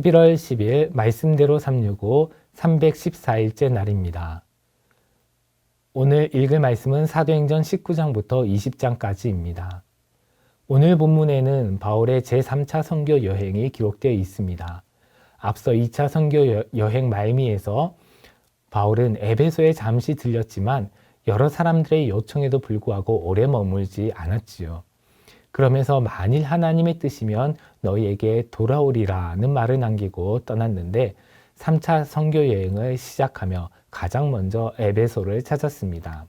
11월 10일 말씀대로 365 314일째 날입니다. 오늘 읽을 말씀은 사도행전 19장부터 20장까지입니다. 오늘 본문에는 바울의 제3차 선교 여행이 기록되어 있습니다. 앞서 2차 선교 여행 말미에서 바울은 에베소에 잠시 들렸지만 여러 사람들의 요청에도 불구하고 오래 머물지 않았지요. 그러면서 만일 하나님의 뜻이면 너희에게 돌아오리라는 말을 남기고 떠났는데 3차 선교 여행을 시작하며 가장 먼저 에베소를 찾았습니다.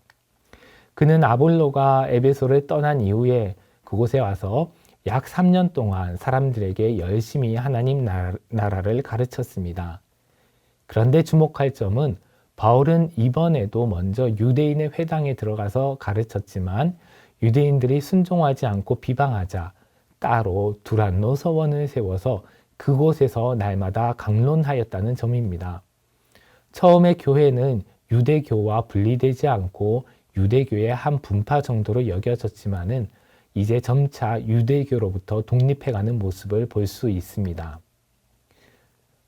그는 아볼로가 에베소를 떠난 이후에 그곳에 와서 약 3년 동안 사람들에게 열심히 하나님 나라를 가르쳤습니다. 그런데 주목할 점은 바울은 이번에도 먼저 유대인의 회당에 들어가서 가르쳤지만 유대인들이 순종하지 않고 비방하자 따로 두란노 서원을 세워서 그곳에서 날마다 강론하였다는 점입니다. 처음에 교회는 유대교와 분리되지 않고 유대교의 한 분파 정도로 여겨졌지만은 이제 점차 유대교로부터 독립해가는 모습을 볼 수 있습니다.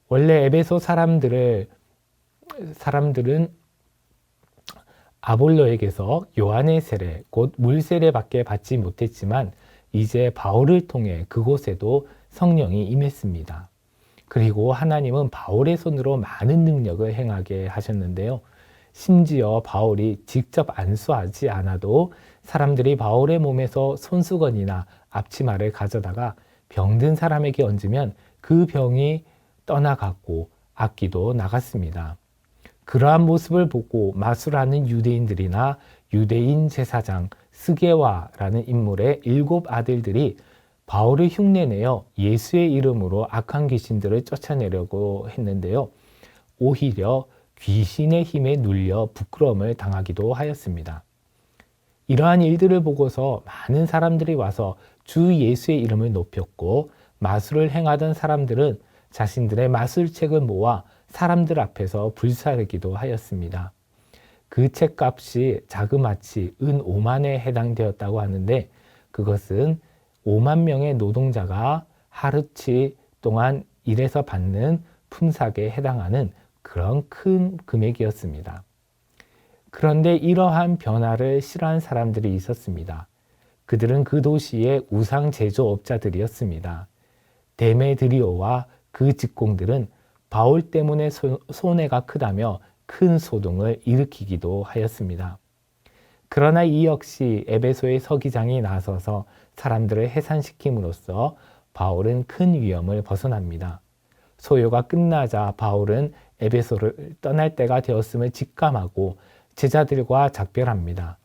원래 에베소 사람들은 아볼로에게서 요한의 세례, 곧 물세례밖에 받지 못했지만 이제 바울을 통해 그곳에도 성령이 임했습니다. 그리고 하나님은 바울의 손으로 많은 능력을 행하게 하셨는데요. 심지어 바울이 직접 안수하지 않아도 사람들이 바울의 몸에서 손수건이나 앞치마를 가져다가 병든 사람에게 얹으면 그 병이 떠나갔고 악기도 나갔습니다. 그러한 모습을 보고 마술하는 유대인들이나 유대인 제사장 스게와라는 인물의 7 아들들이 바울을 흉내내어 예수의 이름으로 악한 귀신들을 쫓아내려고 했는데요. 오히려 귀신의 힘에 눌려 부끄러움을 당하기도 하였습니다. 이러한 일들을 보고서 많은 사람들이 와서 주 예수의 이름을 높였고 마술을 행하던 사람들은 자신들의 마술책을 모아 사람들 앞에서 불사르기도 하였습니다. 그 책값이 자그마치 은 5만에 해당되었다고 하는데 그것은 5만 명의 노동자가 하루치 동안 일해서 받는 품삯에 해당하는 그런 큰 금액이었습니다. 그런데 이러한 변화를 싫어한 사람들이 있었습니다. 그들은 그 도시의 우상 제조업자들이었습니다. 데메드리오와 그 직공들은 바울 때문에 손해가 크다며 큰 소동을 일으키기도 하였습니다. 그러나 이 역시 에베소의 서기장이 나서서 사람들을 해산시킴으로써 바울은 큰 위험을 벗어납니다. 소요가 끝나자 바울은 에베소를 떠날 때가 되었음을 직감하고 제자들과 작별합니다.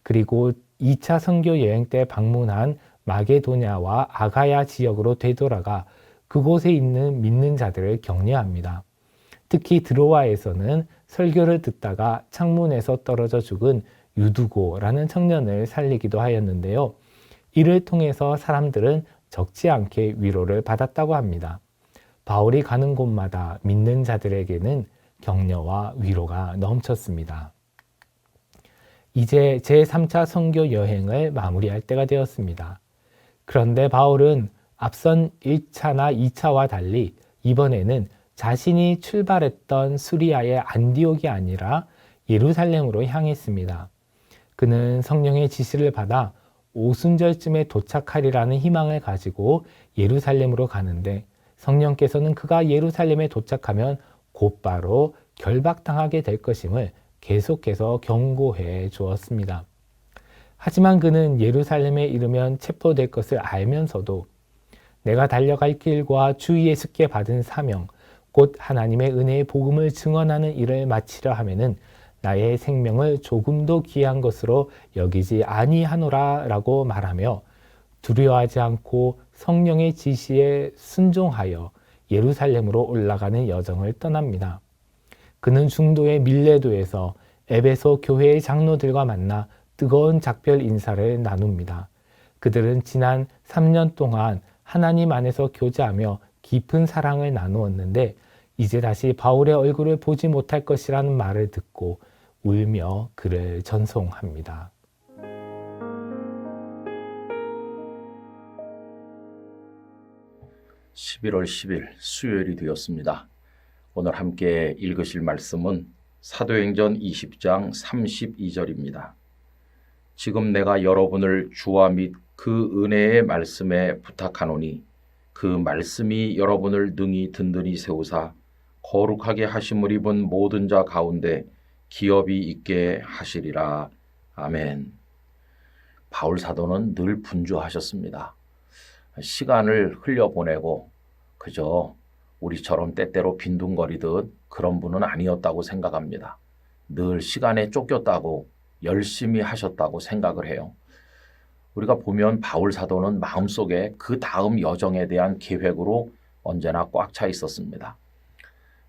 그리고 2차 선교 여행 때 방문한 마게도냐와 아가야 지역으로 되돌아가 그곳에 있는 믿는 자들을 격려합니다. 특히 드로아에서는 설교를 듣다가 창문에서 떨어져 죽은 유두고라는 청년을 살리기도 하였는데요. 이를 통해서 사람들은 적지 않게 위로를 받았다고 합니다. 바울이 가는 곳마다 믿는 자들에게는 격려와 위로가 넘쳤습니다. 이제 제3차 선교 여행을 마무리할 때가 되었습니다. 그런데 바울은 앞선 1차나 2차와 달리 이번에는 자신이 출발했던 수리아의 안디옥이 아니라 예루살렘으로 향했습니다. 그는 성령의 지시를 받아 오순절쯤에 도착하리라는 희망을 가지고 예루살렘으로 가는데 성령께서는 그가 예루살렘에 도착하면 곧바로 결박당하게 될 것임을 계속해서 경고해 주었습니다. 하지만 그는 예루살렘에 이르면 체포될 것을 알면서도 내가 달려갈 길과 주 예수께 받은 사명, 곧 하나님의 은혜의 복음을 증언하는 일을 마치려 하면은 나의 생명을 조금도 귀한 것으로 여기지 아니하노라 라고 말하며 두려워하지 않고 성령의 지시에 순종하여 예루살렘으로 올라가는 여정을 떠납니다. 그는 중도의 밀레도에서 에베소 교회의 장로들과 만나 뜨거운 작별 인사를 나눕니다. 그들은 지난 3년 동안 하나님 안에서 교제하며 깊은 사랑을 나누었는데 이제 다시 바울의 얼굴을 보지 못할 것이라는 말을 듣고 울며 그를 전송합니다. 11월 10일 수요일이 되었습니다. 오늘 함께 읽으실 말씀은 사도행전 20장 32절입니다. 지금 내가 여러분을 주와 및 그 은혜의 말씀에 부탁하노니 그 말씀이 여러분을 능히 든든히 세우사 거룩하게 하심을 입은 모든 자 가운데 기업이 있게 하시리라. 아멘. 바울 사도는 늘 분주하셨습니다. 시간을 흘려보내고 그저 우리처럼 때때로 빈둥거리듯 그런 분은 아니었다고 생각합니다. 늘 시간에 쫓겼다고 열심히 하셨다고 생각을 해요. 우리가 보면 바울 사도는 마음속에 그 다음 여정에 대한 계획으로 언제나 꽉 차 있었습니다.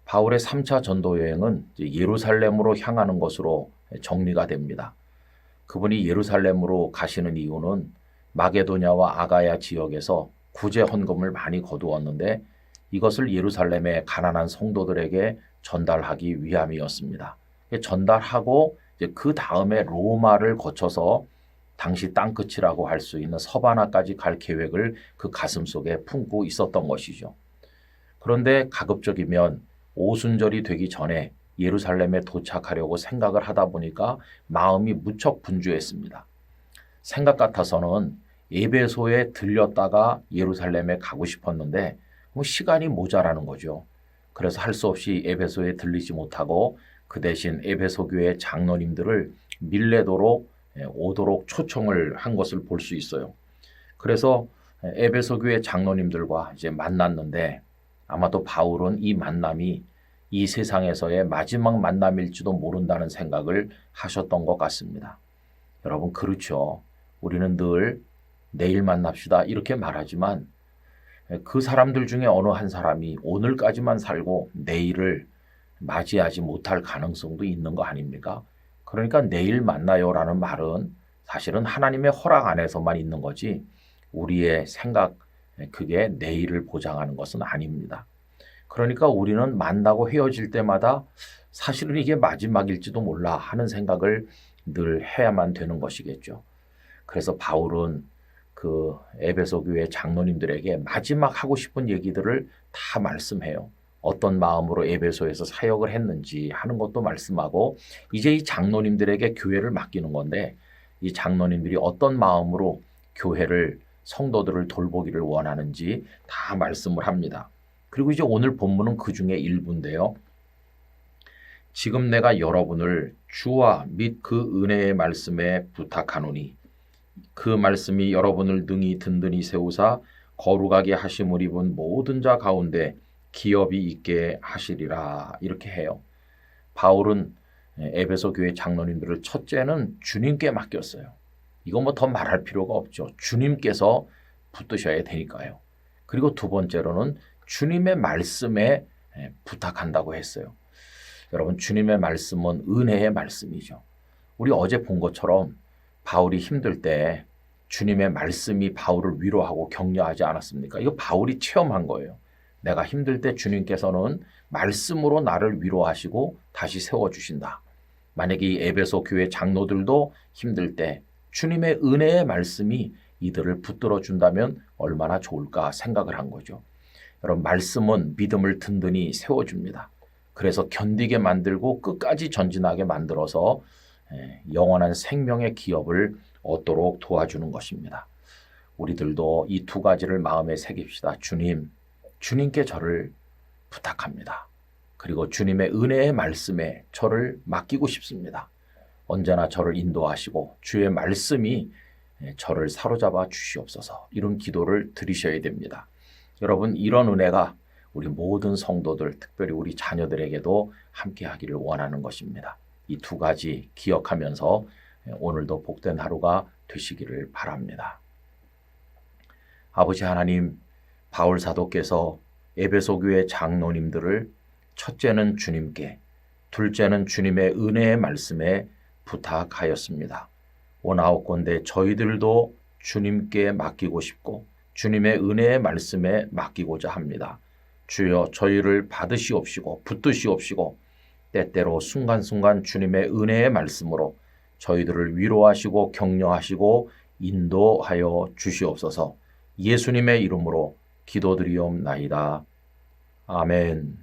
바울의 3차 전도 여행은 예루살렘으로 향하는 것으로 정리가 됩니다. 그분이 예루살렘으로 가시는 이유는 마게도냐와 아가야 지역에서 구제 헌금을 많이 거두었는데 이것을 예루살렘의 가난한 성도들에게 전달하기 위함이었습니다. 전달하고 그 다음에 로마를 거쳐서 당시 땅끝이라고 할 수 있는 서바나까지 갈 계획을 그 가슴속에 품고 있었던 것이죠. 그런데 가급적이면 오순절이 되기 전에 예루살렘에 도착하려고 생각을 하다 보니까 마음이 무척 분주했습니다. 생각 같아서는 에베소에 들렸다가 예루살렘에 가고 싶었는데 시간이 모자라는 거죠. 그래서 할 수 없이 에베소에 들리지 못하고 그 대신 에베소 교회 장로님들을 밀레도로 오도록 초청을 한 것을 볼 수 있어요. 그래서 에베소 교회 장로님들과 이제 만났는데 아마도 바울은 이 만남이 이 세상에서의 마지막 만남일지도 모른다는 생각을 하셨던 것 같습니다. 여러분 그렇죠. 우리는 늘 내일 만납시다 이렇게 말하지만 그 사람들 중에 어느 한 사람이 오늘까지만 살고 내일을 맞이하지 못할 가능성도 있는 거 아닙니까? 그러니까 내일 만나요라는 말은 사실은 하나님의 허락 안에서만 있는 거지 우리의 생각 그게 내일을 보장하는 것은 아닙니다. 그러니까 우리는 만나고 헤어질 때마다 사실은 이게 마지막일지도 몰라 하는 생각을 늘 해야만 되는 것이겠죠. 그래서 바울은 그 에베소 교회 장로님들에게 마지막 하고 싶은 얘기들을 다 말씀해요. 어떤 마음으로 에베소에서 사역을 했는지 하는 것도 말씀하고 이제 이 장로님들에게 교회를 맡기는 건데 이 장로님들이 어떤 마음으로 교회를 성도들을 돌보기를 원하는지 다 말씀을 합니다. 그리고 이제 오늘 본문은 그 중에 일부인데요. 지금 내가 여러분을 주와 및 그 은혜의 말씀에 부탁하노니 그 말씀이 여러분을 능히 든든히 세우사 거룩하게 하심을 입은 모든 자 가운데 기업이 있게 하시리라 이렇게 해요. 바울은 에베소 교회 장로님들을 첫째는 주님께 맡겼어요. 이거 뭐 더 말할 필요가 없죠. 주님께서 붙드셔야 되니까요. 그리고 두 번째로는 주님의 말씀에 부탁한다고 했어요. 여러분 주님의 말씀은 은혜의 말씀이죠. 우리 어제 본 것처럼 바울이 힘들 때 주님의 말씀이 바울을 위로하고 격려하지 않았습니까? 이거 바울이 체험한 거예요. 내가 힘들 때 주님께서는 말씀으로 나를 위로하시고 다시 세워주신다. 만약에 이 에베소 교회 장로들도 힘들 때 주님의 은혜의 말씀이 이들을 붙들어 준다면 얼마나 좋을까 생각을 한 거죠. 여러분 말씀은 믿음을 든든히 세워줍니다. 그래서 견디게 만들고 끝까지 전진하게 만들어서 영원한 생명의 기업을 얻도록 도와주는 것입니다. 우리들도 이 두 가지를 마음에 새깁시다. 주님께 저를 부탁합니다. 그리고 주님의 은혜의 말씀에 저를 맡기고 싶습니다. 언제나 저를 인도하시고 주의 말씀이 저를 사로잡아 주시옵소서 이런 기도를 드리셔야 됩니다. 여러분 이런 은혜가 우리 모든 성도들 특별히 우리 자녀들에게도 함께 하기를 원하는 것입니다. 이 두 가지 기억하면서 오늘도 복된 하루가 되시기를 바랍니다. 아버지 하나님, 바울 사도께서 에베소 교회 장로님들을 첫째는 주님께, 둘째는 주님의 은혜의 말씀에 부탁하였습니다. 오나옵건대 저희들도 주님께 맡기고 싶고 주님의 은혜의 말씀에 맡기고자 합니다. 주여 저희를 받으시옵시고 붙드시옵시고 때때로 순간순간 주님의 은혜의 말씀으로 저희들을 위로하시고 격려하시고 인도하여 주시옵소서. 예수님의 이름으로 기도드리옵나이다. 아멘.